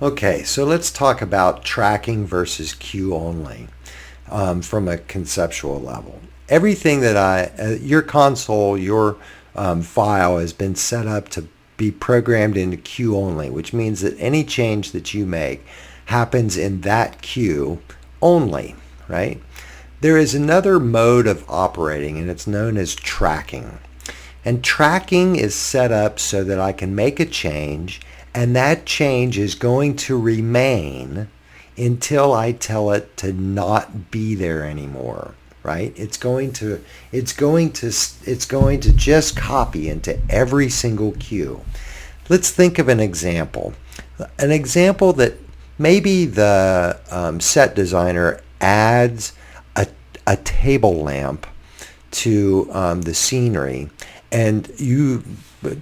Okay, so let's talk about tracking versus cue only from a conceptual level. Everything that your console, your file has been set up to be programmed into cue only, which means that any change that you make happens in that cue only, right? There is another mode of operating, and it's known as tracking. And tracking is set up so that I can make a change, and that change is going to remain until I tell it to not be there anymore, right? It's going to just copy into every single cue. Let's think of an example. An example that maybe the set designer adds a table lamp to the scenery, and you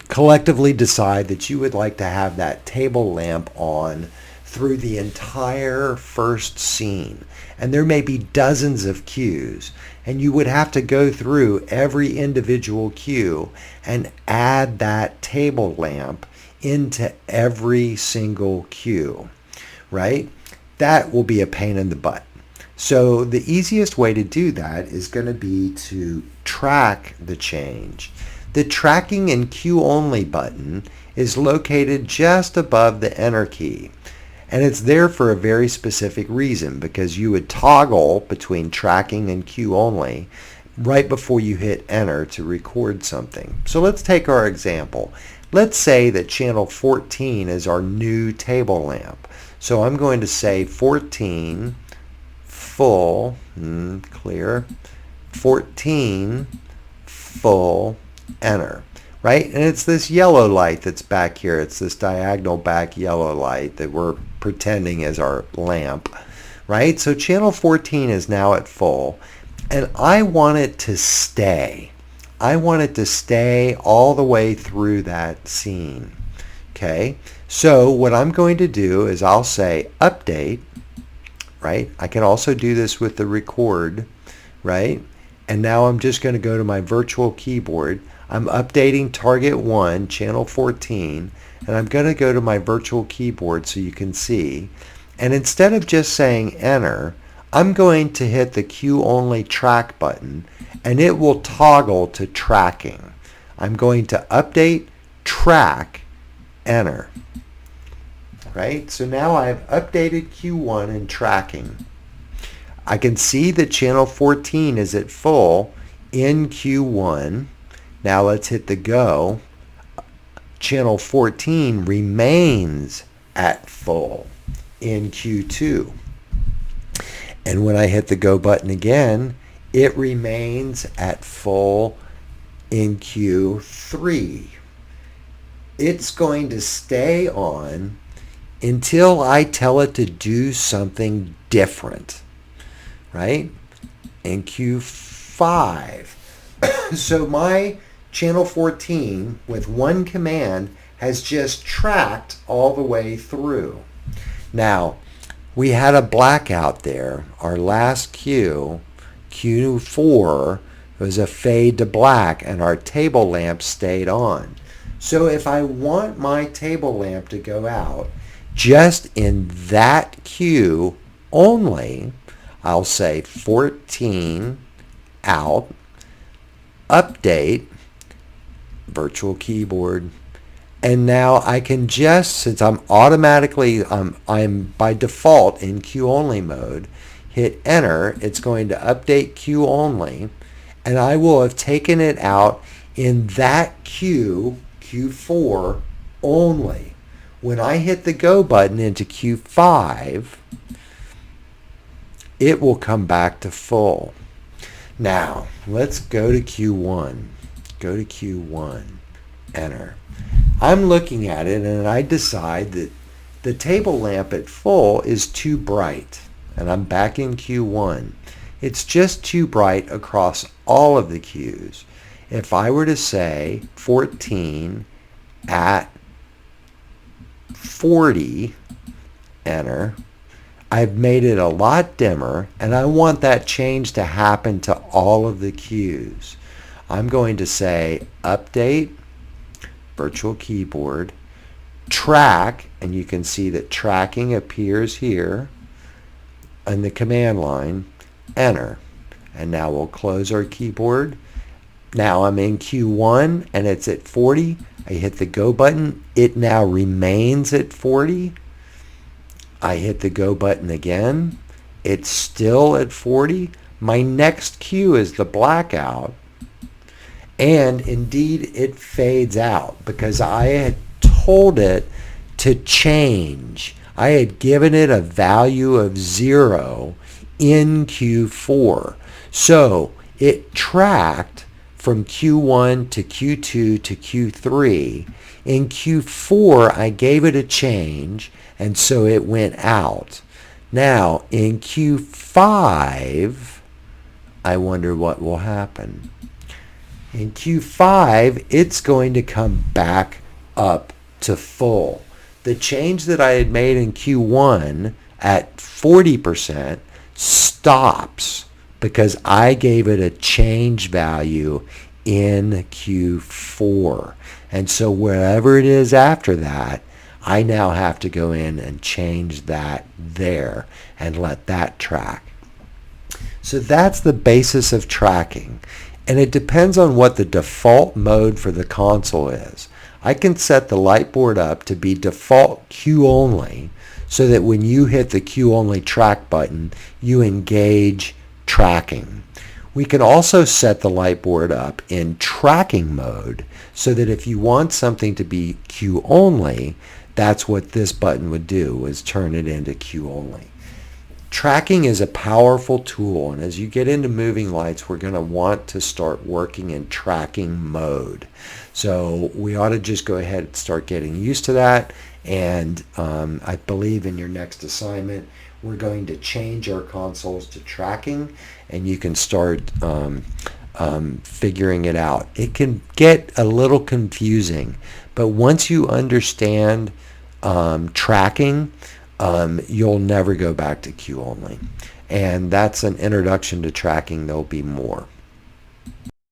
collectively decide that you would like to have that table lamp on through the entire first scene. And there may be dozens of cues, and you would have to go through every individual cue and add that table lamp into every single cue, right? That will be a pain in the butt. So the easiest way to do that is going to be to track the change. The tracking and cue only button is located just above the enter key. And it's there for a very specific reason, because you would toggle between tracking and cue only right before you hit enter to record something. So let's take our example. Let's say that channel 14 is our new table lamp. So I'm going to say 14 full, clear, 14 full, enter, right? And it's this yellow light that's back here. It's this diagonal back yellow light that we're pretending is our lamp, right? So channel 14 is now at full, and I want it to stay. I want it to stay all the way through that scene, okay? So what I'm going to do is I'll say update, right? I can also do this with the record, right? And now I'm just going to go to my virtual keyboard. I'm updating target 1, channel 14, and I'm going to go to my virtual keyboard so you can see. And instead of just saying enter, I'm going to hit the cue only track button, and it will toggle to tracking. I'm going to update, track, enter. Right? So now I've updated Q1 and tracking. I can see that channel 14 is at full in Q1. Now let's hit the go. Channel 14 remains at full in Q2. And when I hit the go button again, it remains at full in Q3. It's going to stay on until I tell it to do something different, right? In Q5. So my channel 14 with one command has just tracked all the way through. Now, we had a blackout there. Our last cue, Q4, was a fade to black, and our table lamp stayed on. So if I want my table lamp to go out, just in that cue only, I'll say 14 out, update, virtual keyboard, and now I can just, since I'm automatically, I'm by default in cue only mode, hit enter. It's going to update cue only, and I will have taken it out in that cue, Q4 only. When I hit the go button into Q5, it will come back to full. Now, let's go to Q1. Go to Q1, enter. I'm looking at it, and I decide that the table lamp at full is too bright, and I'm back in Q1. It's just too bright across all of the cues. If I were to say 14 at 40, enter, I've made it a lot dimmer, and I want that change to happen to all of the cues. I'm going to say update, virtual keyboard, track, and you can see that tracking appears here in the command line. Enter. And now we'll close our keyboard. Now I'm in Q1 and it's at 40. I hit the go button. It now remains at 40. I hit the go button again. It's still at 40. My next cue is the blackout. And indeed it fades out because I had told it to change. I had given it a value of 0 in Q4. So it tracked from Q1 to Q2 to Q3. In Q4, I gave it a change, and so it went out. Now, in Q5, I wonder what will happen. In Q5, it's going to come back up to full. The change that I had made in Q1 at 40% stops because I gave it a change value in Q4. And so wherever it is after that, I now have to go in and change that there and let that track. So that's the basis of tracking. And it depends on what the default mode for the console is. I can set the light board up to be default cue only so that when you hit the cue only track button, you engage tracking. We can also set the light board up in tracking mode so that if you want something to be cue only, that's what this button would do, is turn it into cue only. Tracking is a powerful tool, and as you get into moving lights, we're going to want to start working in tracking mode. So we ought to just go ahead and start getting used to that, and I believe in your next assignment we're going to change our consoles to tracking, and you can start figuring it out. It can get a little confusing, but once you understand tracking, you'll never go back to cue only. And that's an introduction to tracking. There'll be more.